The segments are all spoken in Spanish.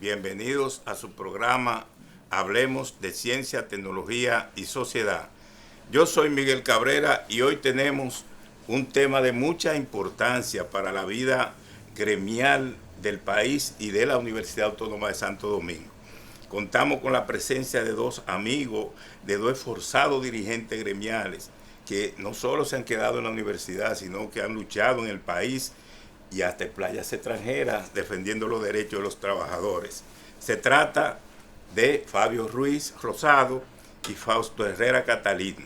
Bienvenidos a su programa Hablemos de Ciencia, Tecnología y Sociedad. Yo soy Miguel Cabrera y hoy tenemos un tema de mucha importancia para la vida gremial del país y de la Universidad Autónoma de Santo Domingo. Contamos con la presencia de dos amigos, de dos esforzados dirigentes gremiales que no solo se han quedado en la universidad, sino que han luchado en el país y hasta en playas extranjeras defendiendo los derechos de los trabajadores. Se trata de Fabio Ruiz Rosado y Fausto Herrera Catalino.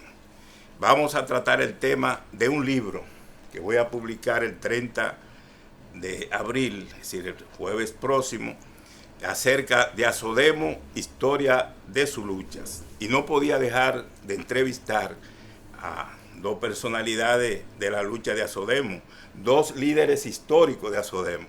Vamos a tratar el tema de un libro que voy a publicar el 30 de abril, es decir, el jueves próximo, acerca de Asodemo, historia de sus luchas. Y no podía dejar de entrevistar a dos personalidades de la lucha de Asodemo, dos líderes históricos de Asodemo.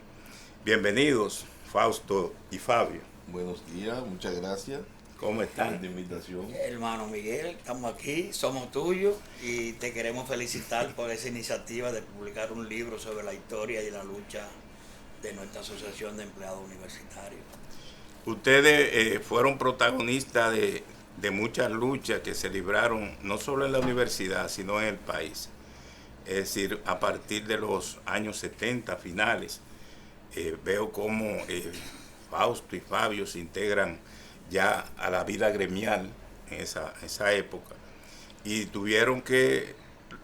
Bienvenidos, Fausto y Fabio. Buenos días, muchas gracias. ¿Cómo están? Por la invitación. Hermano Miguel, estamos aquí, somos tuyos y te queremos felicitar por esa iniciativa de publicar un libro sobre la historia y la lucha de nuestra Asociación de Empleados Universitarios. Ustedes fueron protagonistas de muchas luchas que se libraron no solo en la universidad, sino en el país. Es decir, a partir de los años 70 finales, veo cómo Fausto y Fabio se integran ya a la vida gremial en esa época. Y tuvieron que,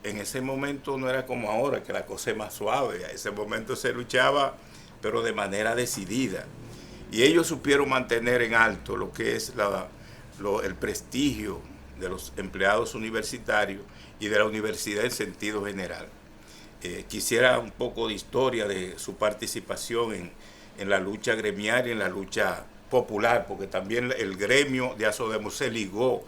en ese momento no era como ahora, que la cosa es más suave. En ese momento se luchaba, pero de manera decidida. Y ellos supieron mantener en alto lo que es el prestigio de los empleados universitarios y de la universidad en sentido general. Quisiera un poco de historia de su participación en la lucha gremial y en la lucha popular, porque también el gremio de Asodemo se ligó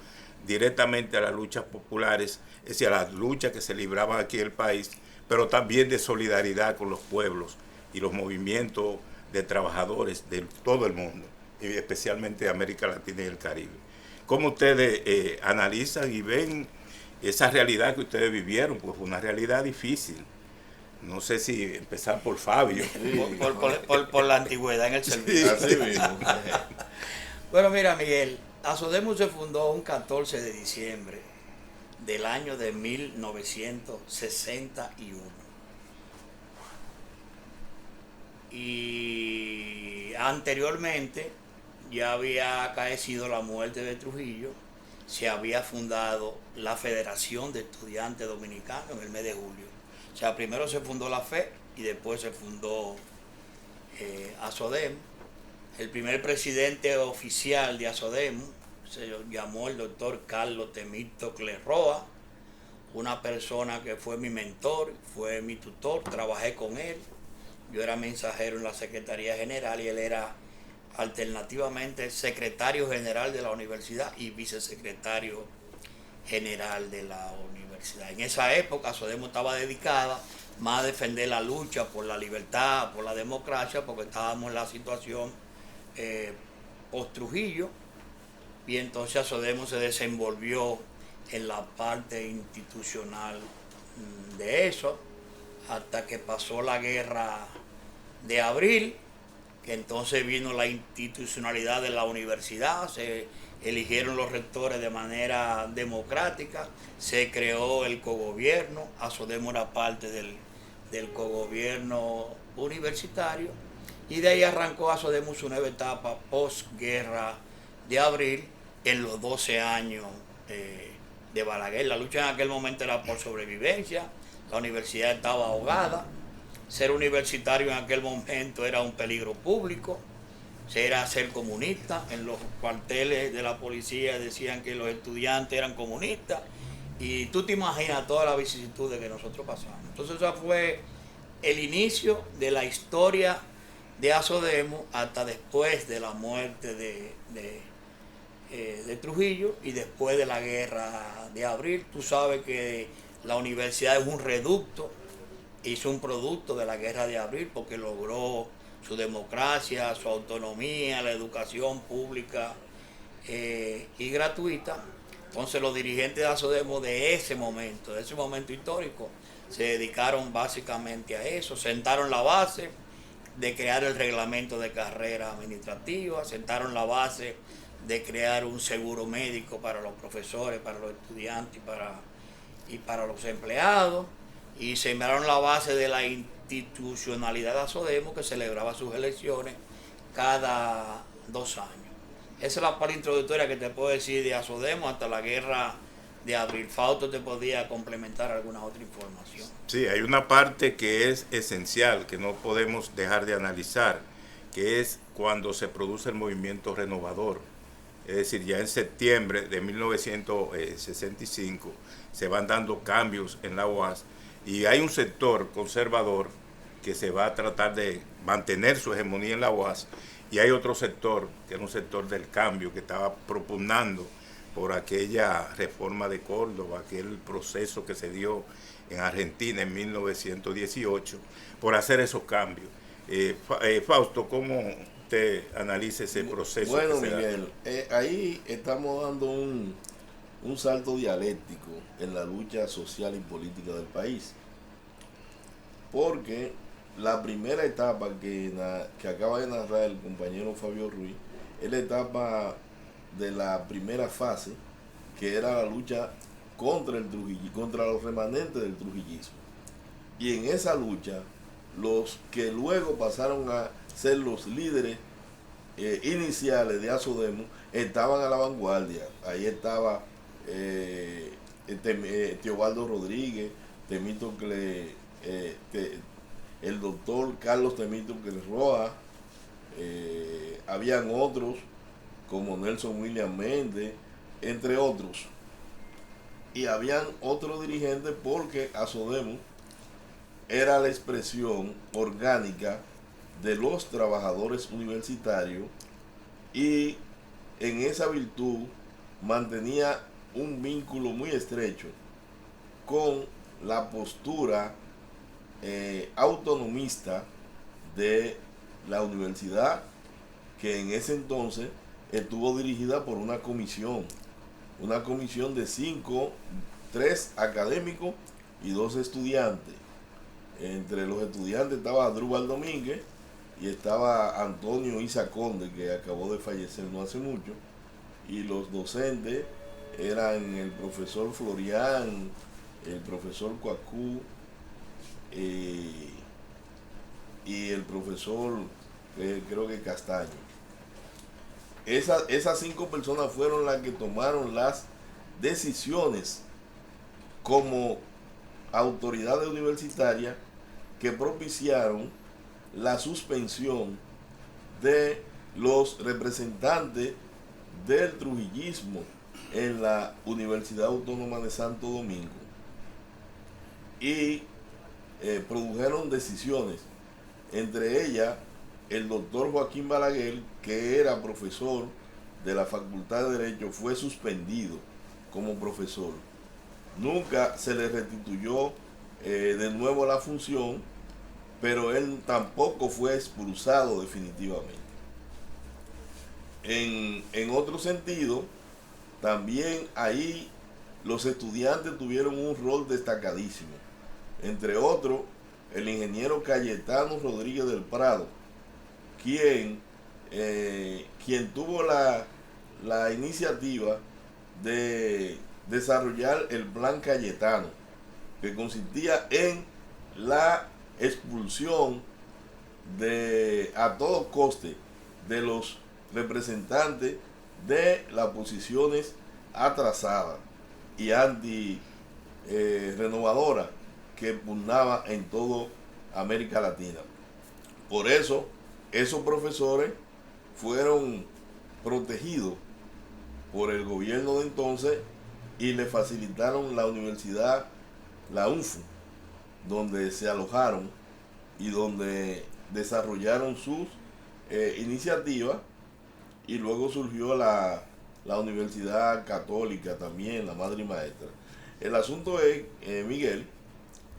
directamente a las luchas populares, es decir, a las luchas que se libraban aquí en el país, pero también de solidaridad con los pueblos y los movimientos de trabajadores de todo el mundo, y especialmente de América Latina y el Caribe. ¿Cómo ustedes analizan y ven esa realidad que ustedes vivieron? Pues fue una realidad difícil. No sé si empezar por Fabio. Sí. Por la antigüedad en el servicio. Así mismo. Bueno, mira, Miguel, Asodemo se fundó un 14 de diciembre del año de 1961. Y anteriormente ya había acaecido la muerte de Trujillo, se había fundado la Federación de Estudiantes Dominicanos en el mes de julio. O sea, primero se fundó la FE y después se fundó Asodemo. El primer presidente oficial de Asodemo se llamó el doctor Carlos Temístocles Roa, una persona que fue mi mentor, fue mi tutor, trabajé con él. Yo era mensajero en la Secretaría General y él era alternativamente secretario general de la universidad y vicesecretario general de la universidad. En esa época Asodemo estaba dedicada más a defender la lucha por la libertad, por la democracia, porque estábamos en la situación post-Trujillo, y entonces Asodemo se desenvolvió en la parte institucional de eso, hasta que pasó la guerra de abril, que entonces vino la institucionalidad de la universidad, se eligieron los rectores de manera democrática, se creó el cogobierno, Asodemo era parte del cogobierno universitario, y de ahí arrancó Asodemo su nueva etapa posguerra de abril, en los 12 años de Balaguer. La lucha en aquel momento era por sobrevivencia, la universidad estaba ahogada, ser universitario en aquel momento era un peligro público, era ser comunista. En los cuarteles de la policía decían que los estudiantes eran comunistas, y tú te imaginas todas las vicisitudes que nosotros pasamos. Entonces eso fue el inicio de la historia de Asodemo hasta después de la muerte de Trujillo y después de la guerra de abril. Tú sabes que la universidad es un reducto, hizo un producto de la guerra de abril porque logró su democracia, su autonomía, la educación pública y gratuita. Entonces los dirigentes de Asodemo de ese momento histórico, se dedicaron básicamente a eso, sentaron la base, de crear el reglamento de carrera administrativa, sentaron la base de crear un seguro médico para los profesores, para los estudiantes y para los empleados, y sembraron la base de la institucionalidad de ASODEMO, que celebraba sus elecciones cada 2 años. Esa es la parte introductoria que te puedo decir de ASODEMO hasta la guerra de abril. Fausto te podía complementar alguna otra información. Sí, hay una parte que es esencial, que no podemos dejar de analizar, que es cuando se produce el movimiento renovador. Es decir, ya en septiembre de 1965 se van dando cambios en la UAS y hay un sector conservador que se va a tratar de mantener su hegemonía en la UAS, y hay otro sector, que era un sector del cambio, que estaba propugnando por aquella reforma de Córdoba, aquel proceso que se dio en Argentina en 1918, por hacer esos cambios. Fausto, ¿cómo te analiza ese proceso? Bueno, Miguel, ahí estamos dando un salto dialéctico en la lucha social y política del país. Porque la primera etapa que acaba de narrar el compañero Fabio Ruiz es la etapa de la primera fase, que era la lucha contra los remanentes del trujillismo. Y en esa lucha, los que luego pasaron a ser los líderes iniciales de ASODEMO estaban a la vanguardia. Ahí estaba Teobaldo Rodríguez, el doctor Carlos Temístocle Roa, habían otros como Nelson William Méndez, entre otros. Y habían otros dirigentes, porque ASODEMO era la expresión orgánica de los trabajadores universitarios, y en esa virtud mantenía un vínculo muy estrecho con la postura autonomista de la universidad, que en ese entonces estuvo dirigida por una comisión de 3 académicos y 2 estudiantes. Entre los estudiantes estaba Adrúbal Domínguez y estaba Antonio Isa Conde, que acabó de fallecer no hace mucho, y los docentes eran el profesor Florián, el profesor Coacú y el profesor creo que Castaño. Esas 5 personas fueron las que tomaron las decisiones como autoridades universitarias que propiciaron la suspensión de los representantes del trujillismo en la Universidad Autónoma de Santo Domingo, y produjeron decisiones, entre ellas el doctor Joaquín Balaguer, que era profesor de la Facultad de Derecho, fue suspendido como profesor. Nunca se le restituyó de nuevo la función, pero él tampoco fue expulsado definitivamente. En otro sentido, también ahí los estudiantes tuvieron un rol destacadísimo. Entre otros, el ingeniero Cayetano Rodríguez del Prado, quien tuvo la iniciativa de desarrollar el Plan Cayetano, que consistía en la expulsión a todo coste de los representantes de las posiciones atrasadas y anti-renovadoras que pugnaba en toda América Latina. Por eso, esos profesores fueron protegidos por el gobierno de entonces y le facilitaron la universidad, la UNFU, donde se alojaron y donde desarrollaron sus iniciativas, y luego surgió la Universidad Católica también, la madre y maestra. El asunto es, Miguel,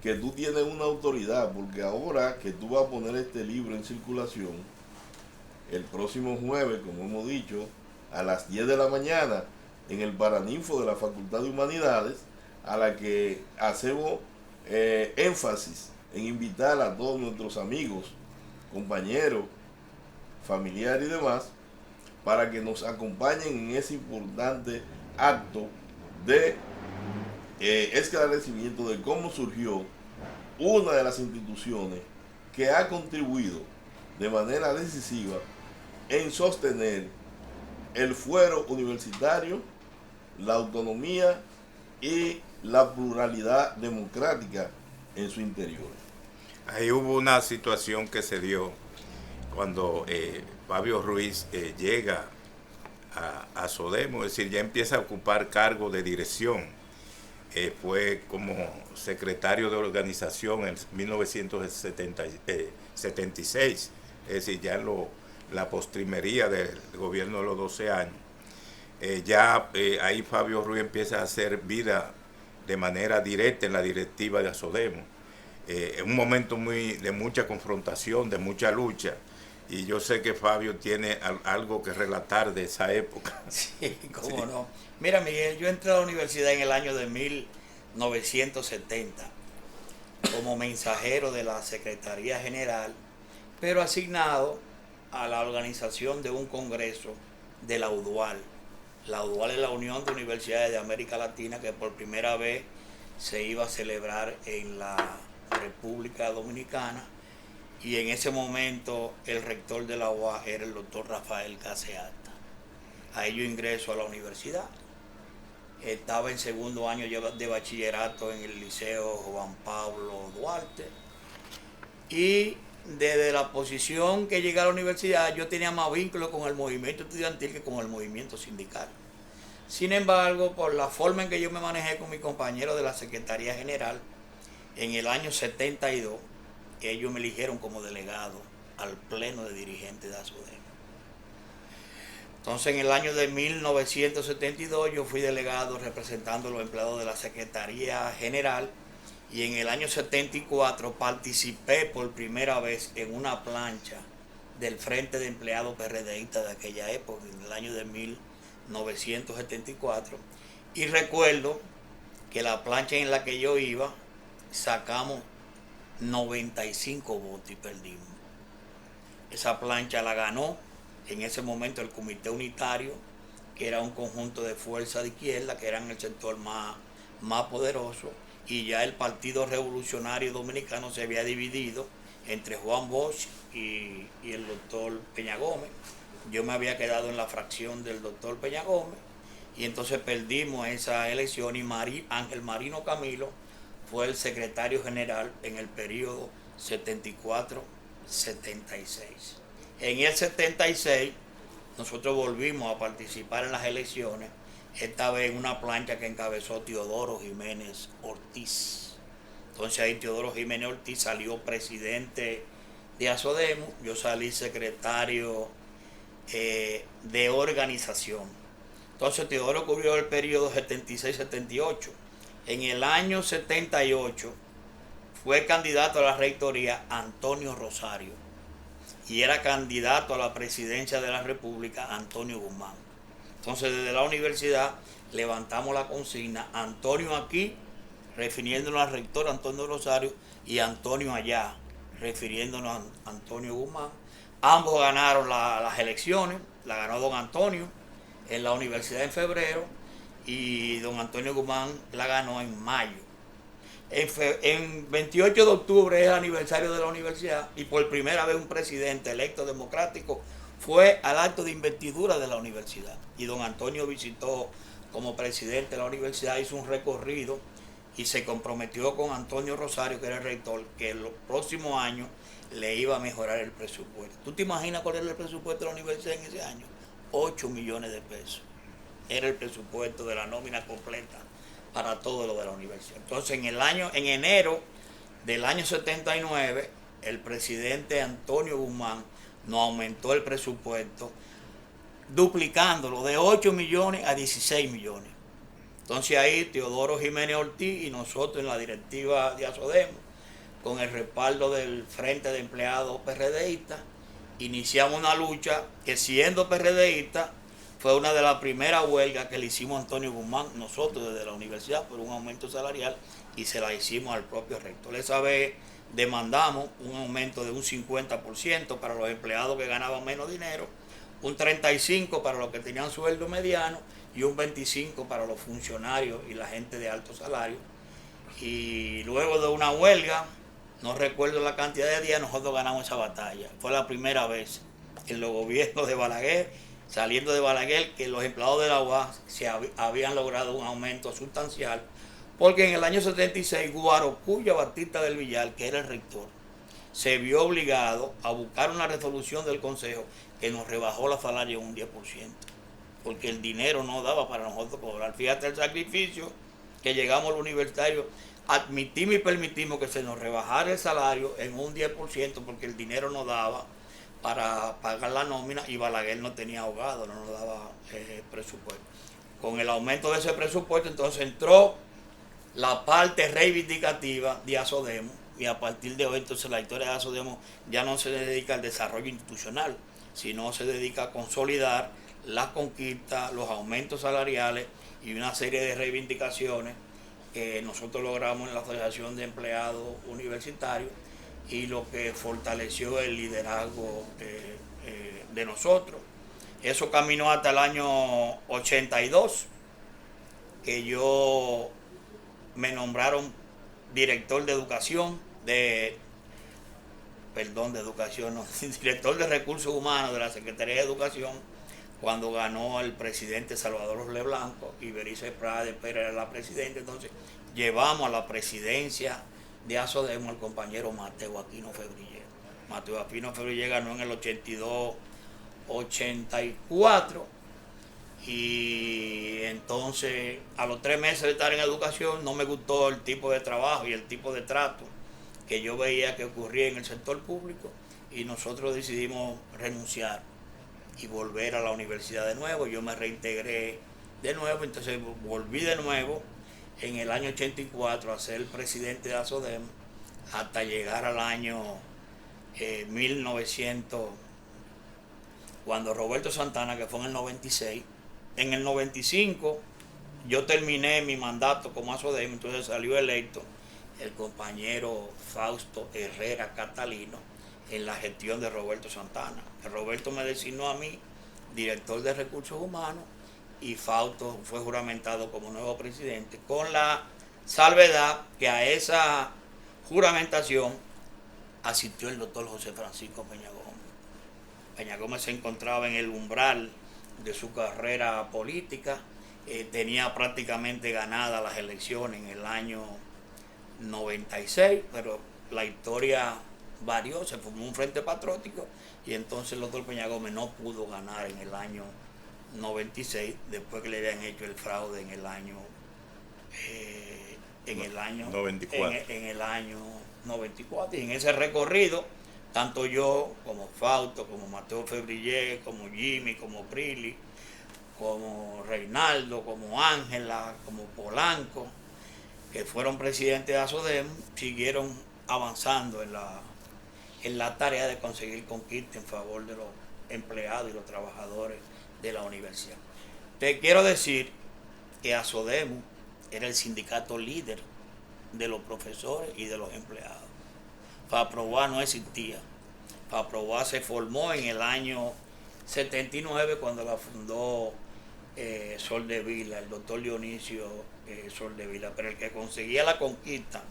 que tú tienes una autoridad, porque ahora que tú vas a poner este libro en circulación, el próximo jueves, como hemos dicho, a las 10 de la mañana, en el Paraninfo de la Facultad de Humanidades, a la que hacemos énfasis en invitar a todos nuestros amigos compañeros, familiares y demás, para que nos acompañen en ese importante acto de esclarecimiento de cómo surgió una de las instituciones que ha contribuido de manera decisiva en sostener el fuero universitario, la autonomía y la pluralidad democrática en su interior. Ahí hubo una situación que se dio cuando Fabio Ruiz llega a SODEMO, es decir, ya empieza a ocupar cargo de dirección. Fue como secretario de organización en 1976, es decir, ya en la postrimería del gobierno de los 12 años. Ahí Fabio Ruiz empieza a hacer vida de manera directa en la directiva de SODEMO. En un momento de mucha confrontación, de mucha lucha, y yo sé que Fabio tiene algo que relatar de esa época. Sí, cómo no. Mira, Miguel, yo entré a la universidad en el año de 1970 como mensajero de la Secretaría General, pero asignado a la organización de un congreso de la UDUAL. La UDUAL es la Unión de Universidades de América Latina, que por primera vez se iba a celebrar en la República Dominicana, y en ese momento el rector de la UAS era el doctor Rafael Caseata. Ahí yo ingreso a la universidad. Estaba en segundo año de bachillerato en el Liceo Juan Pablo Duarte, y desde la posición que llegué a la universidad yo tenía más vínculo con el movimiento estudiantil que con el movimiento sindical. Sin embargo, por la forma en que yo me manejé con mis compañeros de la Secretaría General, en el año 72, ellos me eligieron como delegado al pleno de dirigentes de SODEMO. Entonces, en el año de 1972 yo fui delegado representando a los empleados de la Secretaría General, y en el año 74 participé por primera vez en una plancha del Frente de Empleados PRDistas de aquella época, en el año de 1974, y recuerdo que la plancha en la que yo iba sacamos 95 votos y perdimos. Esa plancha la ganó en ese momento el Comité Unitario, que era un conjunto de fuerzas de izquierda que eran el sector más poderoso, y ya el Partido Revolucionario Dominicano se había dividido entre Juan Bosch y el doctor Peña Gómez. Yo me había quedado en la fracción del doctor Peña Gómez, y entonces perdimos esa elección, y Ángel Marino Camilo fue el secretario general en el periodo 74-76. En el 76 nosotros volvimos a participar en las elecciones, esta vez en una plancha que encabezó Teodoro Jiménez Ortiz. Entonces ahí Teodoro Jiménez Ortiz salió presidente de SODEMO, yo salí secretario de organización. Entonces Teodoro cubrió el periodo 76-78. En el año 78 fue candidato a la rectoría Antonio Rosario, y era candidato a la presidencia de la República Antonio Guzmán. Entonces desde la universidad levantamos la consigna: Antonio aquí, refiriéndonos al rector Antonio Rosario, y Antonio allá, refiriéndonos a Antonio Guzmán. Ambos ganaron las elecciones, la ganó don Antonio en la universidad en febrero, y don Antonio Guzmán la ganó en mayo. En 28 de octubre es el aniversario de la universidad, y por primera vez un presidente electo democrático fue al acto de investidura de la universidad. Y don Antonio visitó como presidente de la universidad, hizo un recorrido y se comprometió con Antonio Rosario, que era el rector, que en los próximos años le iba a mejorar el presupuesto. ¿Tú te imaginas cuál era el presupuesto de la universidad en ese año? 8 millones de pesos. Era el presupuesto de la nómina completa para todo lo de la universidad. Entonces en enero del año 79, el presidente Antonio Guzmán nos aumentó el presupuesto, duplicándolo de 8 millones a 16 millones. Entonces ahí Teodoro Jiménez Ortiz y nosotros en la directiva de SODEMO, con el respaldo del Frente de Empleados PRDistas, iniciamos una lucha que, siendo PRDista, fue una de las primeras huelgas que le hicimos a Antonio Guzmán, nosotros desde la universidad, por un aumento salarial, y se la hicimos al propio rector. Esa vez demandamos un aumento de un 50% para los empleados que ganaban menos dinero, un 35% para los que tenían sueldo mediano y un 25% para los funcionarios y la gente de alto salario. Y luego de una huelga, no recuerdo la cantidad de días, nosotros ganamos esa batalla. Fue la primera vez en los gobiernos de Balaguer, saliendo de Balaguer, que los empleados de la UAS habían logrado un aumento sustancial, porque en el año 76 Guarocuya Batista del Villar, que era el rector, se vio obligado a buscar una resolución del Consejo que nos rebajó la salaria un 10%, porque el dinero no daba para nosotros cobrar. Fíjate el sacrificio que llegamos al universitario, admitimos y permitimos que se nos rebajara el salario en un 10% porque el dinero no daba para pagar la nómina y Balaguer no tenía ahogado, no nos daba presupuesto. Con el aumento de ese presupuesto entonces entró la parte reivindicativa de Asodemo, y a partir de hoy entonces la historia de Asodemo ya no se dedica al desarrollo institucional, sino se dedica a consolidar las conquistas, los aumentos salariales y una serie de reivindicaciones que nosotros logramos en la Asociación de Empleados Universitarios, y lo que fortaleció el liderazgo de nosotros. Eso caminó hasta el año 82, que yo me nombraron director de educación, director de recursos humanos de la Secretaría de Educación, cuando ganó el presidente Salvador José Blanco y Belice Prade Pérez era la presidenta. Entonces llevamos a la presidencia de Asodemo al compañero Mateo Aquino Febrillé. Mateo Aquino Febrillé ganó en el 82-84, y entonces a los 3 meses de estar en educación no me gustó el tipo de trabajo y el tipo de trato que yo veía que ocurría en el sector público, y nosotros decidimos renunciar y volver a la universidad de nuevo. Yo me reintegré de nuevo, entonces volví de nuevo en el año 84 a ser el presidente de Asodemo hasta llegar al año 1900, cuando Roberto Santana, que fue en el 96, en el 95 yo terminé mi mandato como Asodemo, entonces salió electo el compañero Fausto Herrera Catalino en la gestión de Roberto Santana. Roberto me designó a mí director de recursos humanos y Fausto fue juramentado como nuevo presidente, con la salvedad que a esa juramentación asistió el doctor José Francisco Peña Gómez. Peña Gómez se encontraba en el umbral de su carrera política, tenía prácticamente ganadas las elecciones en el año 96, pero la historia varió, se formó un frente patriótico y entonces el doctor Peña Gómez no pudo ganar en el año 96, después que le habían hecho el fraude en el año 94. En el año 94. Y en ese recorrido, tanto yo como Fausto, como Mateo Febrillé, como Jimmy, como Prilly, como Reinaldo, como Ángela, como Polanco, que fueron presidentes de Asodemo, siguieron avanzando en la tarea de conseguir conquista en favor de los empleados y los trabajadores de la universidad. Te quiero decir que Asodemo era el sindicato líder de los profesores y de los empleados. FAPROA no existía. FAPROA se formó en el año 79 cuando la fundó Soldevila, el doctor Dionisio Soldevila, pero el que conseguía la conquista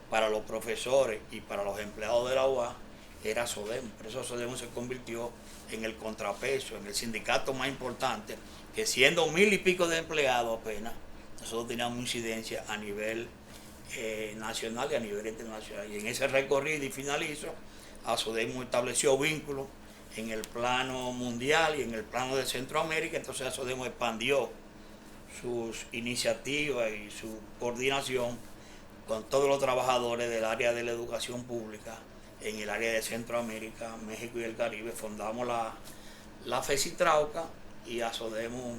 para los profesores y para los empleados de la UAS era Asodemo. Por eso Asodemo se convirtió en el contrapeso, en el sindicato más importante, que siendo 1000 y pico de empleados apenas, nosotros teníamos incidencia a nivel nacional y a nivel internacional. Y en ese recorrido, y finalizo, Asodemo estableció vínculos en el plano mundial y en el plano de Centroamérica. Entonces Asodemo expandió sus iniciativas y su coordinación con todos los trabajadores del área de la educación pública en el área de Centroamérica, México y el Caribe. Fundamos la FECITRAUCA, y Asodemo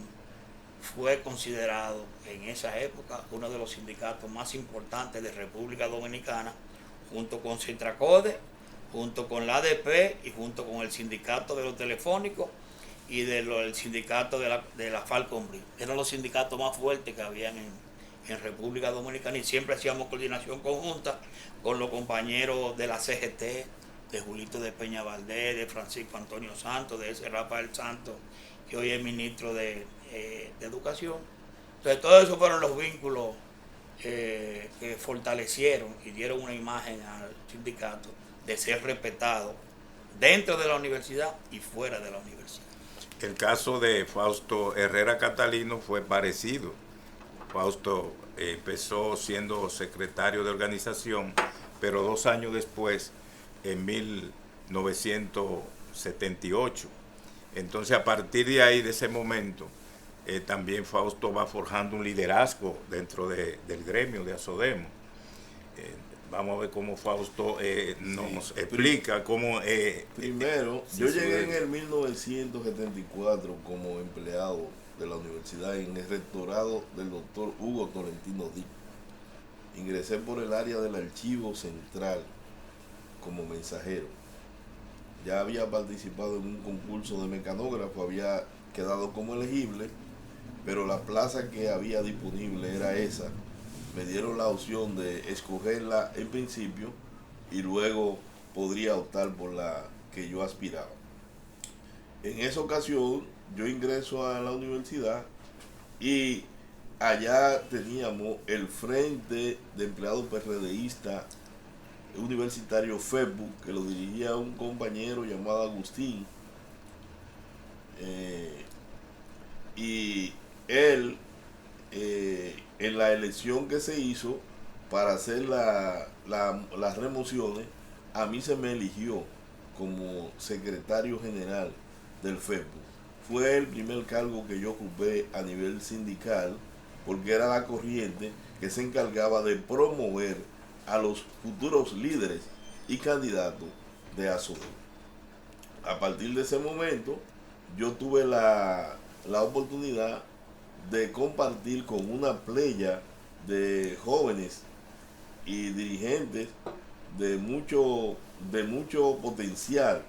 fue considerado en esa época uno de los sindicatos más importantes de República Dominicana, junto con Centracode, junto con la ADP y junto con el sindicato de los telefónicos y el sindicato de la Falconbridge. Eran los sindicatos más fuertes que habían en República Dominicana y siempre hacíamos coordinación conjunta con los compañeros de la CGT, de Julito de Peña Valdés, de Francisco Antonio Santos, de ese Rafael Santos, que hoy es ministro de Educación. Entonces, todos esos fueron los vínculos que fortalecieron y dieron una imagen al sindicato de ser respetado dentro de la universidad y fuera de la universidad. El caso de Fausto Herrera Catalino fue parecido. Fausto empezó siendo secretario de organización, pero 2 años después, en 1978. Entonces, a partir de ahí, de ese momento, también Fausto va forjando un liderazgo dentro del gremio de ASODEMO. Vamos a ver cómo Fausto nos explica cómo... Primero, yo llegué en el 1974 como empleado de la universidad en el rectorado del doctor Hugo Tolentino Díaz. Ingresé por el área del archivo central como mensajero. Ya había participado en un concurso de mecanógrafo, había quedado como elegible, pero la plaza que había disponible era esa. Me dieron la opción de escogerla en principio y luego podría optar por la que yo aspiraba. En esa ocasión yo ingreso a la universidad y allá teníamos el Frente de Empleados PRDistas Universitario FEPU, que lo dirigía un compañero llamado Agustín, y él en la elección que se hizo para hacer las remociones, a mí se me eligió como secretario general del FEPU. Fue el primer cargo que yo ocupé a nivel sindical, porque era la corriente que se encargaba de promover a los futuros líderes y candidatos de ASODEMO. A partir de ese momento, yo tuve la oportunidad de compartir con una playa de jóvenes y dirigentes de mucho potencial,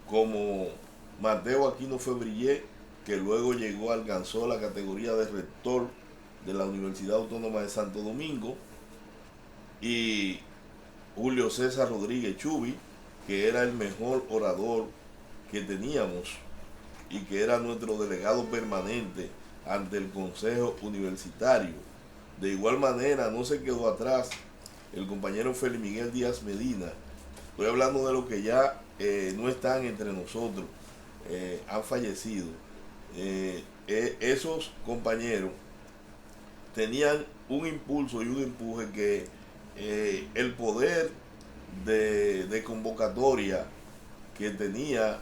como Mateo Aquino Febrillé, que luego alcanzó la categoría de rector de la Universidad Autónoma de Santo Domingo, y Julio César Rodríguez Chubi, que era el mejor orador que teníamos y que era nuestro delegado permanente ante el Consejo Universitario. De igual manera, no se quedó atrás el compañero Félix Miguel Díaz Medina. Estoy hablando de los que ya no están entre nosotros, han fallecido. Esos compañeros tenían un impulso y un empuje que el poder de convocatoria que tenía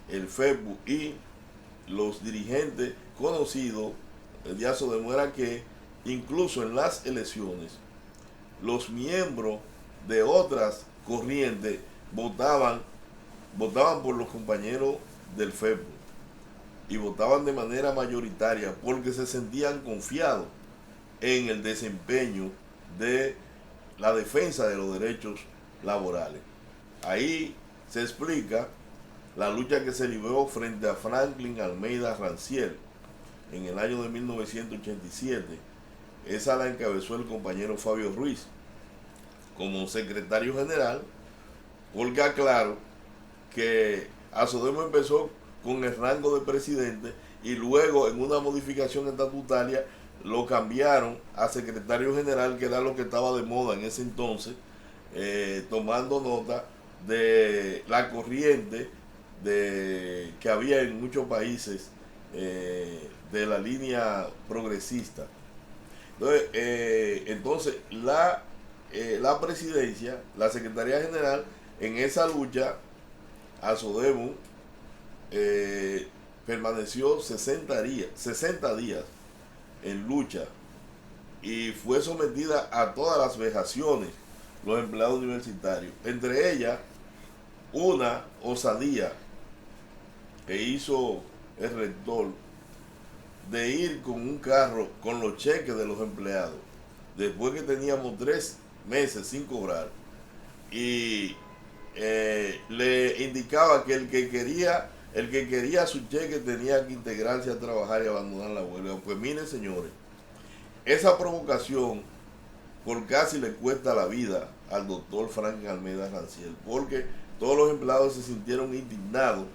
el FEPU y los dirigentes conocidos de ASODEMO era que incluso en las elecciones los miembros de otras corrientes votaban por los compañeros del FEPU y votaban de manera mayoritaria porque se sentían confiados en el desempeño de la defensa de los derechos laborales. Ahí se explica la lucha que se libró frente a Franklin Almeida Ranciel en el año de 1987. Esa la encabezó el compañero Fabio Ruiz como secretario general, porque aclaro que ASODEMO empezó con el rango de presidente y luego en una modificación estatutaria lo cambiaron a secretario general, que era lo que estaba de moda en ese entonces, tomando nota de la corriente que había en muchos países de la línea progresista. Entonces la presidencia, la Secretaría General, en esa lucha, ASODEMO permaneció 60 días en lucha y fue sometida a todas las vejaciones los empleados universitarios, entre ellas una osadía que hizo el rector de ir con un carro con los cheques de los empleados después que teníamos 3 meses sin cobrar, y le indicaba que el que quería su cheque tenía que integrarse a trabajar y abandonar la huelga. Pues miren, señores, esa provocación por casi le cuesta la vida al doctor Franklin Almeida Ranciel, porque todos los empleados se sintieron indignados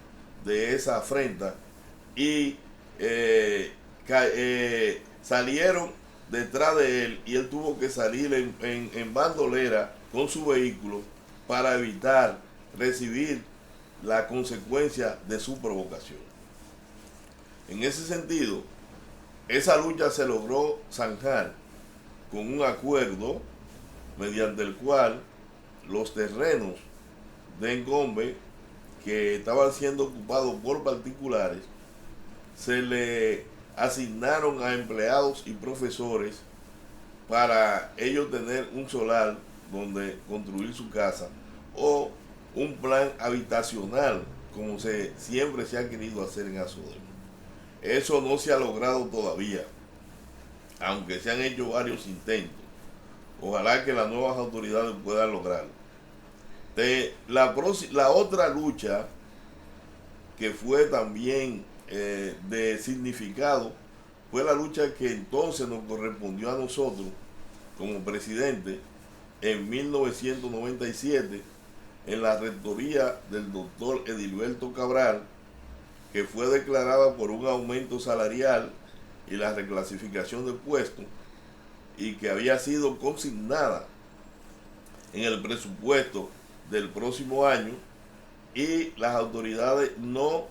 de esa afrenta y salieron detrás de él, y él tuvo que salir en bandolera con su vehículo para evitar recibir la consecuencia de su provocación. En ese sentido, esa lucha se logró zanjar con un acuerdo mediante el cual los terrenos de Engombe que estaban siendo ocupados por particulares se le asignaron a empleados y profesores para ellos tener un solar donde construir su casa o un plan habitacional como siempre se ha querido hacer en Azodemo. Eso no se ha logrado todavía, aunque se han hecho varios intentos. Ojalá que las nuevas autoridades puedan lograrlo. La otra lucha que fue también de significado fue la lucha que entonces nos correspondió a nosotros como presidente en 1997 en la rectoría del doctor Edilberto Cabral, que fue declarada por un aumento salarial y la reclasificación de puestos, y que había sido consignada en el presupuesto del próximo año, y las autoridades no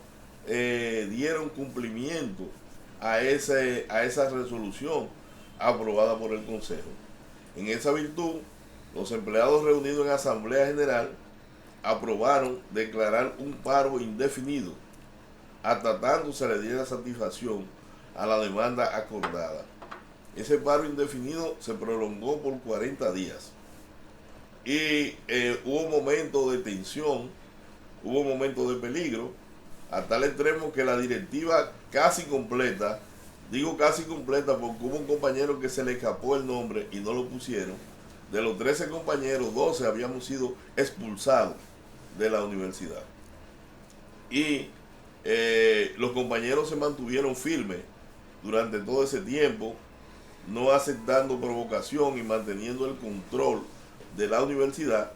dieron cumplimiento a esa resolución aprobada por el Consejo. En esa virtud, los empleados reunidos en Asamblea General aprobaron declarar un paro indefinido hasta tanto se le diera satisfacción a la demanda acordada. Ese paro indefinido se prolongó por 40 días y hubo momentos de tensión, hubo momentos de peligro, a tal extremo que la directiva casi completa, digo casi completa porque hubo un compañero que se le escapó el nombre y no lo pusieron. De los 13 compañeros, 12 habíamos sido expulsados de la universidad. Y los compañeros se mantuvieron firmes durante todo ese tiempo, no aceptando provocación y manteniendo el control de la universidad.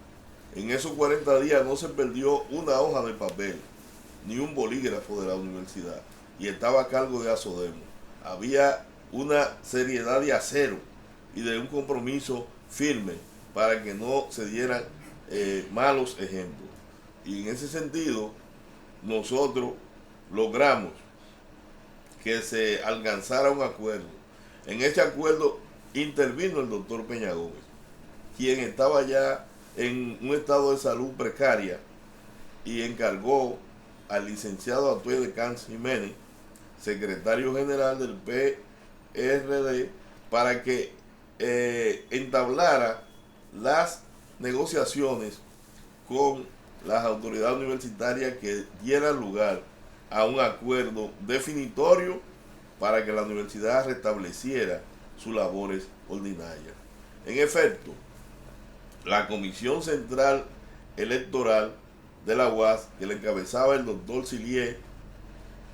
En esos 40 días no se perdió una hoja de papel, ni un bolígrafo de la universidad, y estaba a cargo de Azodemo. Había una seriedad de acero y de un compromiso firme para que no se dieran malos ejemplos. Y en ese sentido, nosotros logramos que se alcanzara un acuerdo. En ese acuerdo intervino el doctor Peña Gómez, quien estaba ya en un estado de salud precaria, y encargó al licenciado Atuey de Cans Jiménez, secretario general del PRD, para que entablara las negociaciones con las autoridades universitarias que dieran lugar a un acuerdo definitorio para que la universidad restableciera sus labores ordinarias. En efecto, la Comisión Central Electoral de la UAS, que le encabezaba el doctor Silier,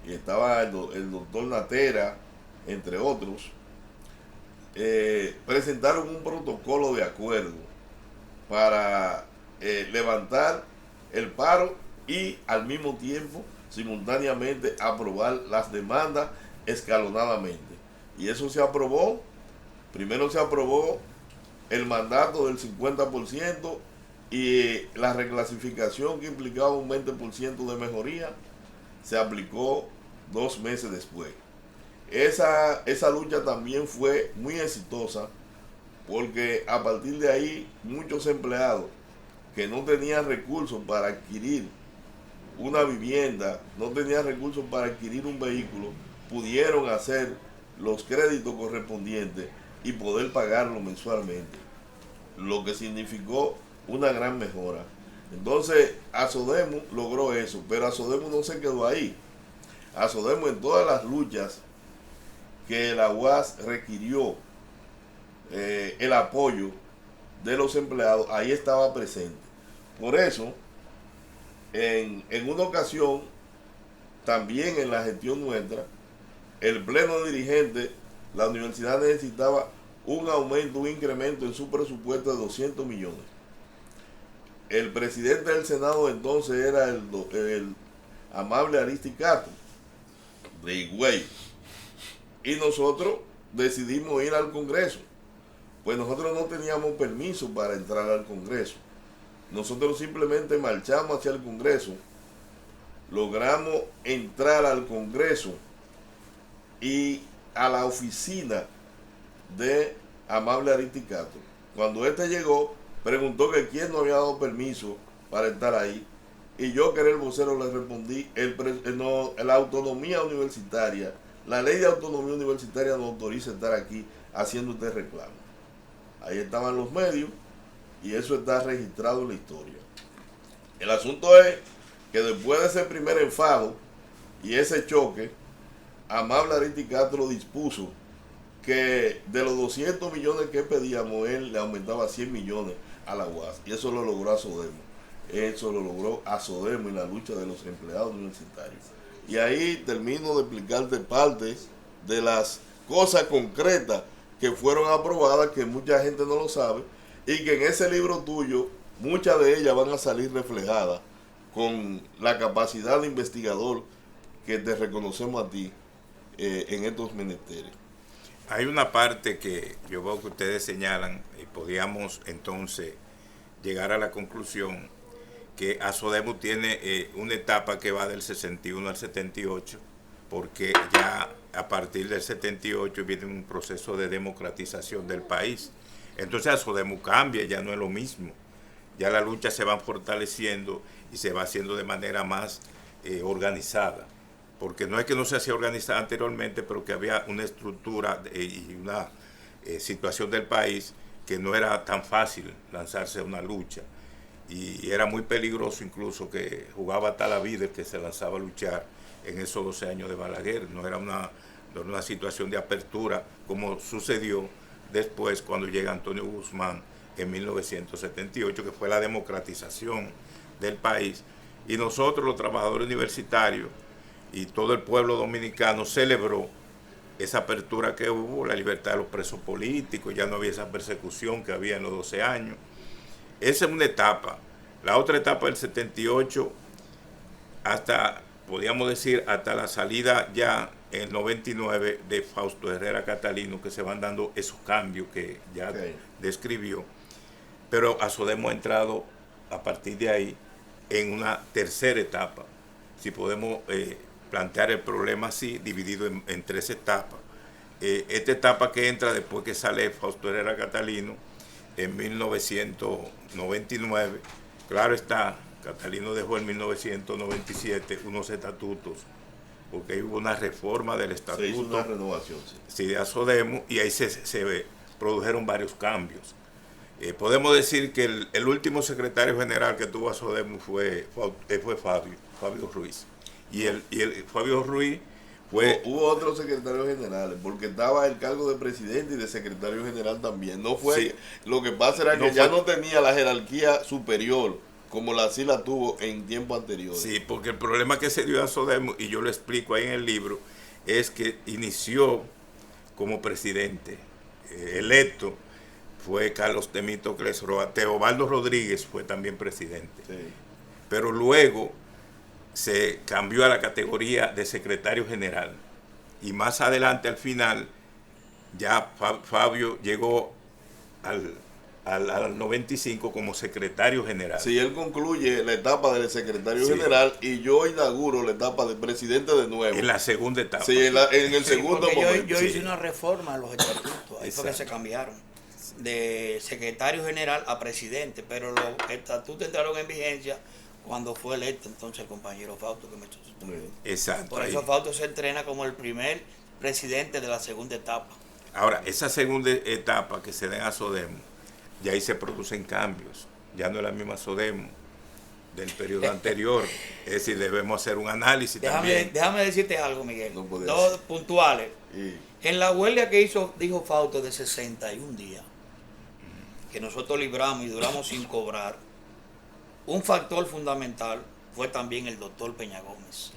y estaba el doctor Natera, entre otros, presentaron un protocolo de acuerdo para levantar el paro y al mismo tiempo, simultáneamente, aprobar las demandas escalonadamente. Y eso se aprobó. Primero se aprobó el mandato del 50% y la reclasificación que implicaba un 20% de mejoría se aplicó 2 meses después. Esa lucha también fue muy exitosa, porque a partir de ahí muchos empleados que no tenían recursos para adquirir una vivienda, no tenían recursos para adquirir un vehículo, pudieron hacer los créditos correspondientes y poder pagarlo mensualmente, lo que significó una gran mejora. Entonces, Azodemo logró eso, pero Azodemo no se quedó ahí. Azodemo, en todas las luchas que la UAS requirió el apoyo de los empleados, ahí estaba presente. Por eso, en una ocasión, también en la gestión nuestra, el pleno dirigente, la universidad necesitaba un aumento, un incremento en su presupuesto de 200 millones. El presidente del Senado entonces era el amable Aristicato de Higüey. Y nosotros decidimos ir al Congreso. Pues nosotros no teníamos permiso para entrar al Congreso. Nosotros simplemente marchamos hacia el Congreso, logramos entrar al Congreso y a la oficina de amable Aristicato. Cuando este llegó, preguntó que quién no había dado permiso para estar ahí. Y yo, que era el vocero, le respondí, la autonomía universitaria, la ley de autonomía universitaria nos autoriza estar aquí haciendo este reclamo. Ahí estaban los medios y eso está registrado en la historia. El asunto es que después de ese primer enfado y ese choque, amable Aristicato lo dispuso que de los 200 millones que pedíamos, él le aumentaba 100 millones a la UAS. Y eso lo logró a Sodemo. Eso lo logró a Sodemo en la lucha de los empleados universitarios. Y ahí termino de explicarte parte de las cosas concretas que fueron aprobadas, que mucha gente no lo sabe, y que en ese libro tuyo, muchas de ellas van a salir reflejadas con la capacidad de investigador que te reconocemos a ti en estos menesteres. Hay una parte que yo veo que ustedes señalan y podíamos entonces llegar a la conclusión que Asodemu tiene una etapa que va del 61 al 78, porque ya a partir del 78 viene un proceso de democratización del país. Entonces Asodemu cambia, ya no es lo mismo. Ya la lucha se va fortaleciendo y se va haciendo de manera más organizada. Porque no es que no se hacía organizada anteriormente, pero que había una estructura y una situación del país que no era tan fácil lanzarse a una lucha. Y era muy peligroso incluso, que jugaba hasta la vida el que se lanzaba a luchar en esos 12 años de Balaguer. No era una situación de apertura como sucedió después cuando llega Antonio Guzmán en 1978, que fue la democratización del país. Y nosotros, los trabajadores universitarios y todo el pueblo dominicano, celebró esa apertura que hubo, la libertad de los presos políticos, ya no había esa persecución que había en los 12 años. Esa es una etapa. La otra etapa del 78, hasta, podríamos decir, hasta la salida ya en el 99 de Fausto Herrera Catalino, que se van dando esos cambios que ya describió. Pero Asodemu ha entrado a partir de ahí en una tercera etapa. Si podemos plantear el problema así, dividido en tres etapas. Esta etapa que entra después que sale Fausto Herrera Catalino, en 1999, claro está, Catalino dejó en 1997 unos estatutos, porque hubo una reforma del estatuto. Se hizo una renovación, sí, de Asodemu, y ahí se produjeron varios cambios. Podemos decir que el último secretario general que tuvo Asodemu fue Fabio Ruiz. Y el Fabio Ruiz fue... Hubo otros secretarios generales, porque estaba el cargo de presidente y de secretario general también. No fue, sí. Lo que pasa era que ya no tenía la jerarquía superior como la tuvo en tiempos anteriores. Sí, porque el problema que se dio a Asodemu, y yo lo explico ahí en el libro, es que inició como presidente electo, fue Carlos Temístocles Roa. Teobaldo Rodríguez fue también presidente. Sí. Pero luego se cambió a la categoría de secretario general. Y más adelante, al final, ya Fabio llegó al 95 como secretario general. Sí, él concluye la etapa del secretario general y yo inauguro la etapa de presidente de nuevo. En la segunda etapa. Sí, en el segundo momento. Yo hice una reforma en los estatutos, ahí fue que se cambiaron de secretario general a presidente, pero los estatutos entraron en vigencia cuando fue electo entonces el compañero Fausto que me sustituyó. Exacto. Por eso Fausto se entrena como el primer presidente de la segunda etapa. Ahora, esa segunda etapa que se da en Asodemu, ya ahí se producen cambios. Ya no es la misma Asodemu del periodo anterior. Es decir, debemos hacer un análisis también. Déjame decirte algo, Miguel. No dos puntuales. En la huelga que dijo Fausto de 61 días, que nosotros libramos y duramos sin cobrar, un factor fundamental fue también el doctor Peña Gómez.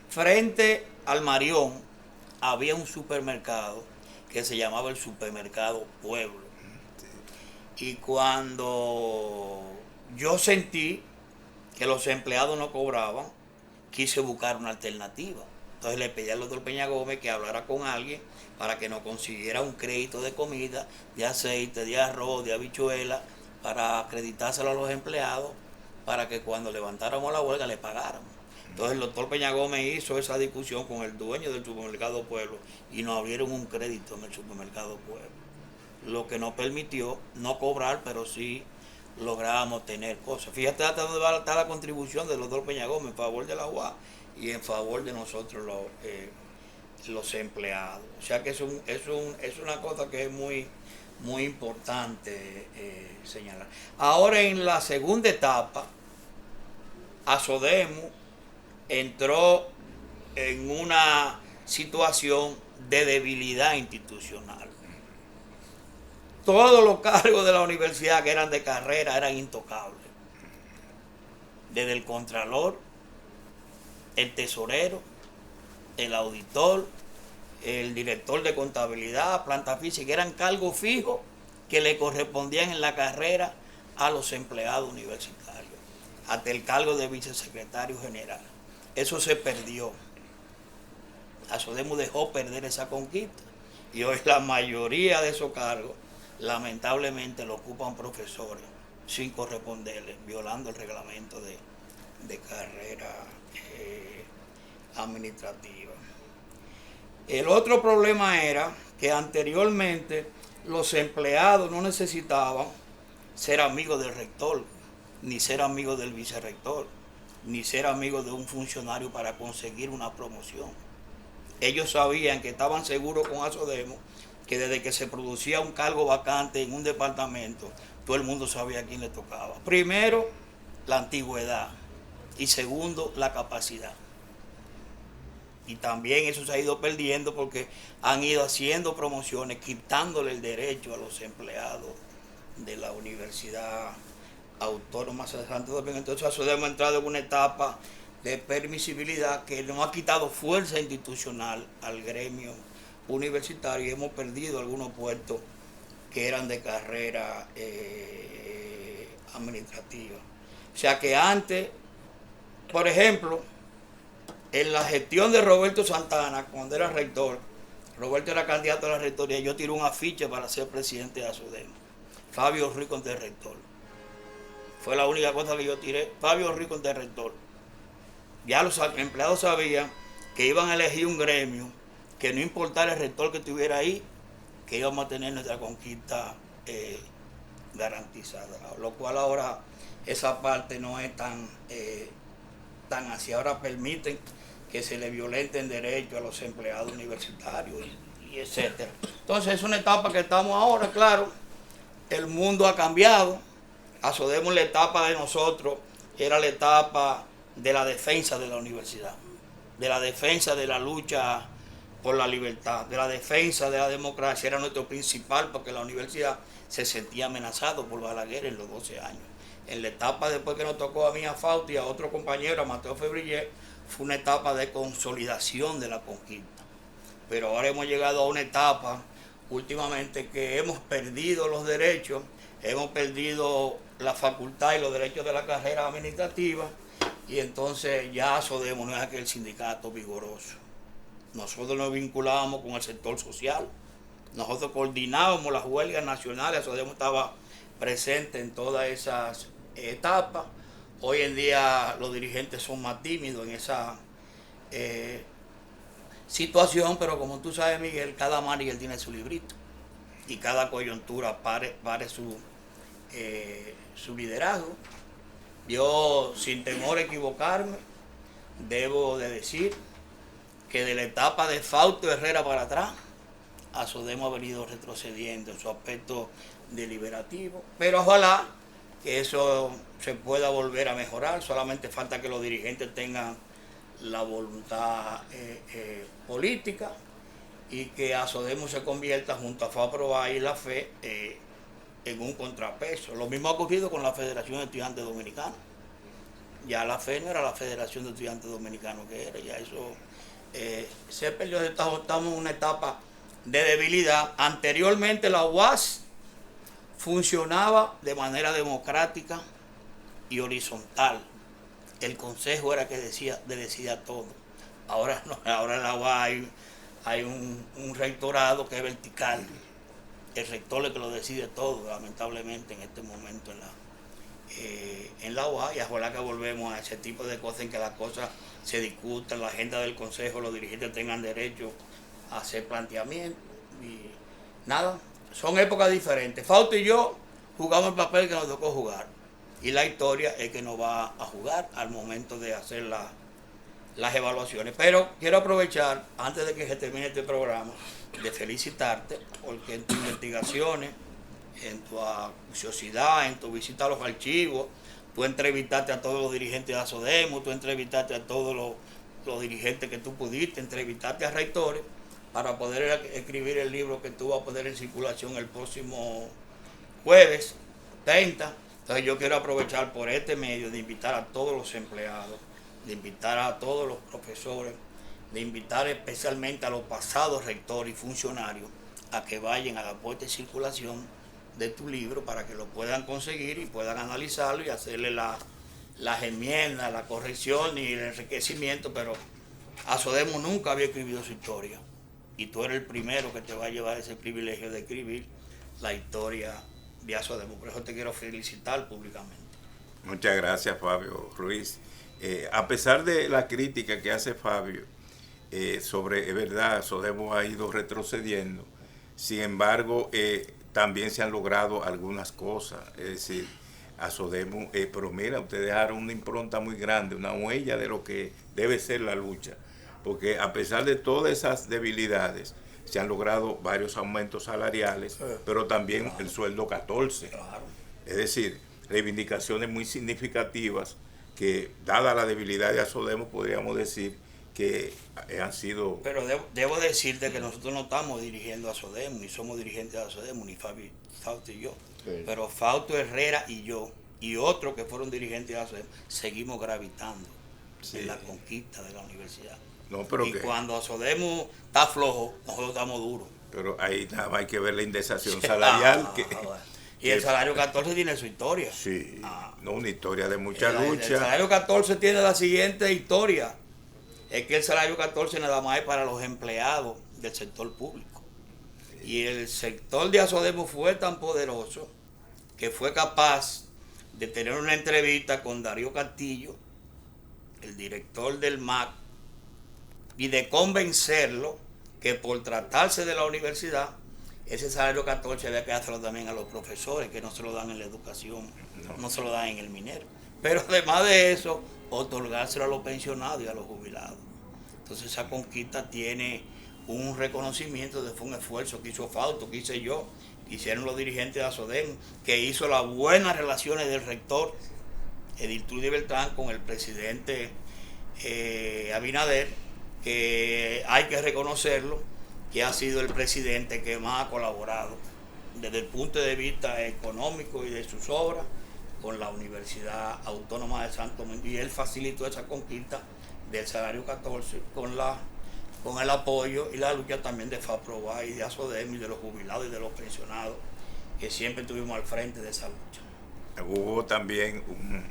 Frente al Marión había un supermercado que se llamaba el Supermercado Pueblo. Y cuando yo sentí que los empleados no cobraban, quise buscar una alternativa. Entonces le pedí al doctor Peña Gómez que hablara con alguien para que nos consiguiera un crédito de comida, de aceite, de arroz, de habichuela, para acreditárselo a los empleados, para que cuando levantáramos la huelga le pagáramos. Entonces el doctor Peña Gómez hizo esa discusión con el dueño del Supermercado Pueblo y nos abrieron un crédito en el Supermercado Pueblo, lo que nos permitió no cobrar, pero sí lográbamos tener cosas. Fíjate hasta dónde va a estar la contribución del doctor Peña Gómez en favor de la UAS y en favor de nosotros los empleados. O sea que es una cosa que es muy, muy importante señalar. Ahora en la segunda etapa, Asodemu entró en una situación de debilidad institucional. Todos los cargos de la universidad que eran de carrera eran intocables. Desde el contralor, el tesorero, el auditor, el director de contabilidad, planta física, eran cargos fijos que le correspondían en la carrera a los empleados universitarios, hasta el cargo de vicesecretario general. Eso se perdió. Asodemu dejó perder esa conquista y hoy la mayoría de esos cargos lamentablemente lo ocupan profesores sin corresponderles, violando el reglamento de carrera administrativa. El otro problema era que anteriormente los empleados no necesitaban ser amigos del rector, ni ser amigos del vicerrector, ni ser amigos de un funcionario para conseguir una promoción. Ellos sabían que estaban seguros con Asodemu, que desde que se producía un cargo vacante en un departamento, todo el mundo sabía a quién le tocaba. Primero, la antigüedad y segundo, la capacidad. Y también eso se ha ido perdiendo porque han ido haciendo promociones, quitándole el derecho a los empleados de la Universidad Autónoma de Santo Domingo. Entonces Asodemu ha entrado en una etapa de permisibilidad que nos ha quitado fuerza institucional al gremio universitario y hemos perdido algunos puestos que eran de carrera administrativa. O sea que antes, por ejemplo, en la gestión de Roberto Santana, cuando era rector, Roberto era candidato a la rectoría, yo tiré un afiche para ser presidente de Asodemu. Fabio Rico de rector. Fue la única cosa que yo tiré, Fabio Rico de rector. Ya los empleados sabían que iban a elegir un gremio, que no importara el rector que estuviera ahí, que íbamos a tener nuestra conquista garantizada. Lo cual ahora esa parte no es tan así. Ahora permiten que se le violenten derechos a los empleados universitarios y etcétera. Entonces es una etapa que estamos ahora, claro. El mundo ha cambiado. Asodemu, la etapa de nosotros era la etapa de la defensa de la universidad, de la defensa de la lucha por la libertad, de la defensa de la democracia. Era nuestro principal porque la universidad se sentía amenazado por Balaguer en los 12 años. En la etapa después que nos tocó a mí, a Fausti, y a otro compañero, a Mateo Febrillet, fue una etapa de consolidación de la conquista. Pero ahora hemos llegado a una etapa últimamente que hemos perdido los derechos, hemos perdido la facultad y los derechos de la carrera administrativa y entonces ya Asodemu no es aquel sindicato vigoroso. Nosotros nos vinculábamos con el sector social, nosotros coordinábamos las huelgas nacionales, Asodemu estaba presente en todas esas etapas. Hoy en día los dirigentes son más tímidos en esa situación, pero como tú sabes, Miguel, cada manager tiene su librito y cada coyuntura pare su liderazgo. Yo, sin temor a equivocarme, debo de decir que de la etapa de Fausto Herrera para atrás, Asodemu ha venido retrocediendo en su aspecto deliberativo, pero ojalá que eso se pueda volver a mejorar. Solamente falta que los dirigentes tengan la voluntad política y que Asodemu se convierta junto a FAPROA y la FE en un contrapeso. Lo mismo ha ocurrido con la Federación de Estudiantes Dominicanos. Ya la FE no era la Federación de Estudiantes Dominicanos que era, ya eso se perdió. Estamos en una etapa de debilidad. Anteriormente la UAS funcionaba de manera democrática y horizontal. El consejo era que decía todo. Ahora no, ahora en la UAS hay un rectorado que es vertical. El rector es el que lo decide todo, lamentablemente, en este momento en la UAS, y ojalá que volvemos a ese tipo de cosas en que las cosas se discutan, la agenda del consejo, los dirigentes tengan derecho a hacer planteamientos. Y nada, son épocas diferentes. Fausto y yo jugamos el papel que nos tocó jugar, y la historia es que nos va a jugar al momento de hacer las evaluaciones. Pero quiero aprovechar, antes de que se termine este programa, de felicitarte, porque en tus investigaciones, en tu acuciosidad, en tu visita a los archivos, tú entrevistaste a todos los dirigentes de ASODEMO, tú entrevistaste a todos los dirigentes que tú pudiste, entrevistaste a rectores para poder escribir el libro que tú vas a poner en circulación el próximo jueves 30. Entonces yo quiero aprovechar por este medio de invitar a todos los empleados, de invitar a todos los profesores, de invitar especialmente a los pasados rectores y funcionarios a que vayan a la puesta en circulación de tu libro para que lo puedan conseguir y puedan analizarlo y hacerle las enmiendas, la corrección y el enriquecimiento. Pero ASODEMO nunca había escrito su historia y tú eres el primero que te va a llevar ese privilegio de escribir la historia de ASODEMO. Por eso te quiero felicitar públicamente. Muchas gracias, Fabio Ruiz. A pesar de la crítica que hace Fabio sobre, es verdad, ASODEMO ha ido retrocediendo, sin embargo, también se han logrado algunas cosas. Es decir, ASODEMO, pero mira, ustedes dejaron una impronta muy grande, una huella de lo que debe ser la lucha, porque a pesar de todas esas debilidades, se han logrado varios aumentos salariales, pero también el sueldo 14. Es decir, reivindicaciones muy significativas que, dada la debilidad de ASODEMO, podríamos decir que han sido... Pero debo decirte que nosotros no estamos dirigiendo a ASODEMO, ni somos dirigentes de ASODEMO, ni Fausto y yo. Sí. Pero Fausto Herrera y yo, y otros que fueron dirigentes de ASODEMO, seguimos gravitando en la conquista de la universidad. No, pero y cuando ASODEMO está flojo, nosotros estamos duros. Pero ahí nada más hay que ver la indexación salarial. Y el salario 14 tiene su historia. Sí, no, una historia de mucha lucha. El salario 14 tiene la siguiente historia. Es que el salario 14 nada más es para los empleados del sector público. Y el sector de ASODEMO fue tan poderoso que fue capaz de tener una entrevista con Darío Castillo, el director del MAC, y de convencerlo que por tratarse de la universidad, ese salario 14 había que dárselo también a los profesores, que no se lo dan en la educación, no se lo dan en el minero. Pero además de eso, otorgárselo a los pensionados y a los jubilados. Entonces esa conquista tiene un reconocimiento, fue un esfuerzo que hizo Fausto, que hice yo, que hicieron los dirigentes de ASODEMO, que hizo las buenas relaciones del rector Edil Trudy Beltrán con el presidente Abinader, que hay que reconocerlo, que ha sido el presidente que más ha colaborado desde el punto de vista económico y de sus obras con la Universidad Autónoma de Santo Domingo, y él facilitó esa conquista del salario 14 con el apoyo y la lucha también de FAPROVA y de ASODEMO y de los jubilados y de los pensionados, que siempre estuvimos al frente de esa lucha. Hubo también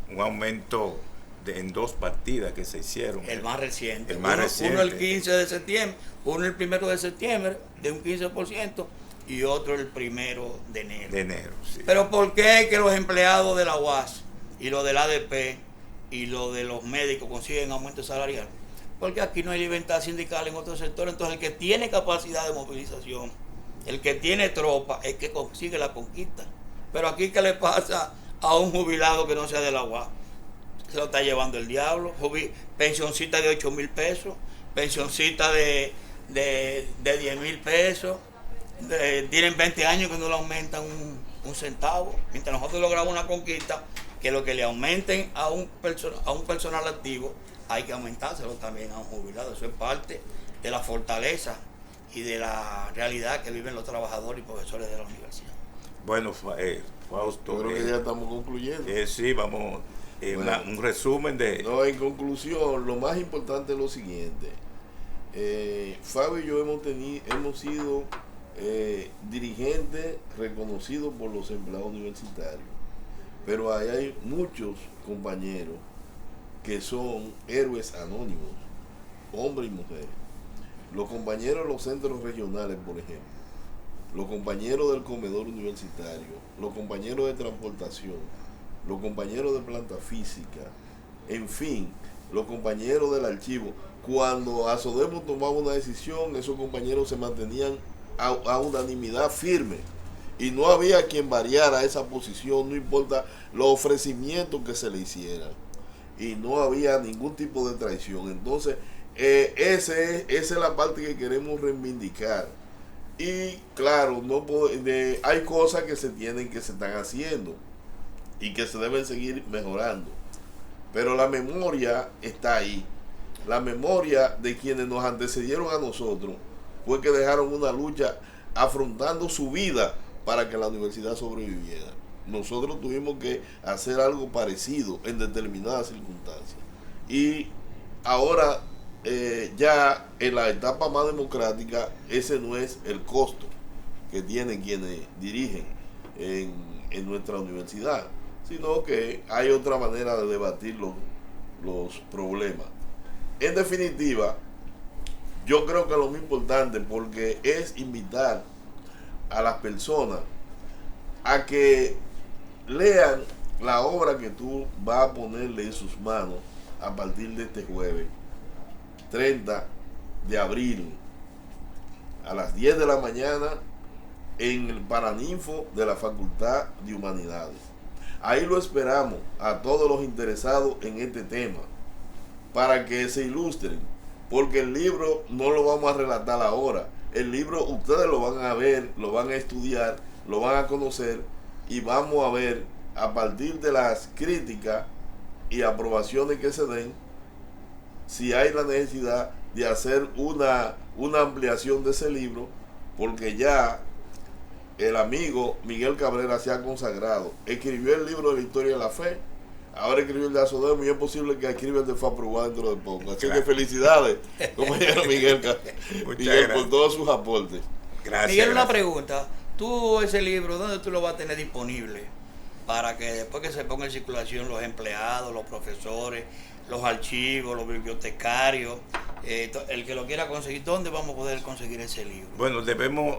un aumento en dos partidas que se hicieron. El más reciente. Uno el 15 de septiembre, uno el 1 de septiembre de un 15% y otro el 1 de enero. Sí. Pero ¿por qué que los empleados de la UAS y los del ADP y los de los médicos consiguen aumento salarial? Porque aquí no hay libertad sindical en otros sectores. Entonces el que tiene capacidad de movilización, el que tiene tropa, es que consigue la conquista. Pero aquí, ¿qué le pasa a un jubilado que no sea de la UAS? Se lo está llevando el diablo. Pensioncita de 8,000 pesos, pensioncita de 10,000 pesos. Tienen 20 años que no le aumentan un centavo. Mientras nosotros logramos una conquista, que lo que le aumenten a un personal activo, hay que aumentárselo también a un jubilado. Eso es parte de la fortaleza y de la realidad que viven los trabajadores y profesores de la universidad. Bueno, Fausto, creo que ya estamos concluyendo. Sí, vamos. Bueno, un resumen de... No, en conclusión, lo más importante es lo siguiente. Fabio y yo hemos sido dirigentes reconocidos por los empleados universitarios, pero ahí hay muchos compañeros que son héroes anónimos, hombres y mujeres. Los compañeros de los centros regionales, por ejemplo, los compañeros del comedor universitario, los compañeros de transportación, los compañeros de planta física, en fin, los compañeros del archivo. Cuando Asodemo tomaba una decisión, esos compañeros se mantenían a unanimidad firme y no había quien variara esa posición, no importa los ofrecimientos que se le hicieran, y no había ningún tipo de traición. Entonces esa es la parte que queremos reivindicar. Y claro, hay cosas que se están haciendo y que se deben seguir mejorando, pero la memoria está ahí. La memoria de quienes nos antecedieron a nosotros fue que dejaron una lucha afrontando su vida para que la universidad sobreviviera. Nosotros tuvimos que hacer algo parecido en determinadas circunstancias. Y ahora, ya en la etapa más democrática, ese no es el costo que tienen quienes dirigen en nuestra universidad, sino que hay otra manera de debatir los problemas. En definitiva, yo creo que lo más importante, porque es invitar a las personas a que lean la obra que tú vas a ponerle en sus manos a partir de este jueves 30 de abril a las 10 de la mañana en el Paraninfo de la Facultad de Humanidades. Ahí lo esperamos a todos los interesados en este tema para que se ilustren, porque el libro no lo vamos a relatar ahora. El libro ustedes lo van a ver, lo van a estudiar, lo van a conocer, y vamos a ver a partir de las críticas y aprobaciones que se den si hay la necesidad de hacer una ampliación de ese libro, porque ya el amigo Miguel Cabrera se ha consagrado. Escribió el libro de la historia de la fe, ahora escribió el de Asodemo, y es posible que escriba el de FAPRUBA dentro de poco. Así que felicidades, compañero Miguel por todos sus aportes. Gracias. Miguel, una pregunta. Tú ese libro, ¿dónde tú lo vas a tener disponible? Para que después que se ponga en circulación los empleados, los profesores, los archivos, los bibliotecarios, el que lo quiera conseguir, ¿dónde vamos a poder conseguir ese libro? Bueno, debemos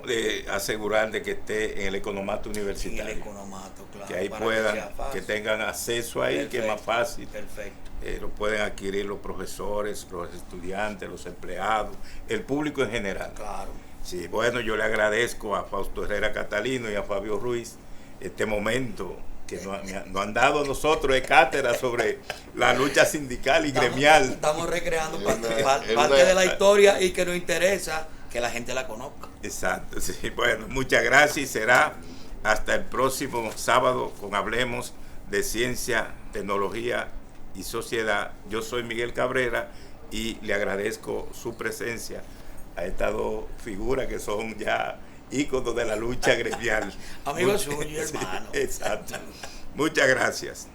asegurar de que esté en el economato universitario. En el economato, claro. Que ahí puedan, que tengan acceso ahí, perfecto, que es más fácil. Perfecto. Lo pueden adquirir los profesores, los estudiantes, los empleados, el público en general. Claro. Sí, bueno, yo le agradezco a Fausto Herrera Catalino y a Fabio Ruiz este momento que nos han dado a nosotros de cátedra sobre la lucha sindical y gremial. Estamos recreando parte de la historia y que nos interesa que la gente la conozca. Exacto, sí. Bueno, muchas gracias y será hasta el próximo sábado con Hablemos de Ciencia, Tecnología y Sociedad. Yo soy Miguel Cabrera y le agradezco su presencia a estas dos figuras que son ya íconos de la lucha gremial. Amigos suyos, hermano. Exacto. Muchas gracias.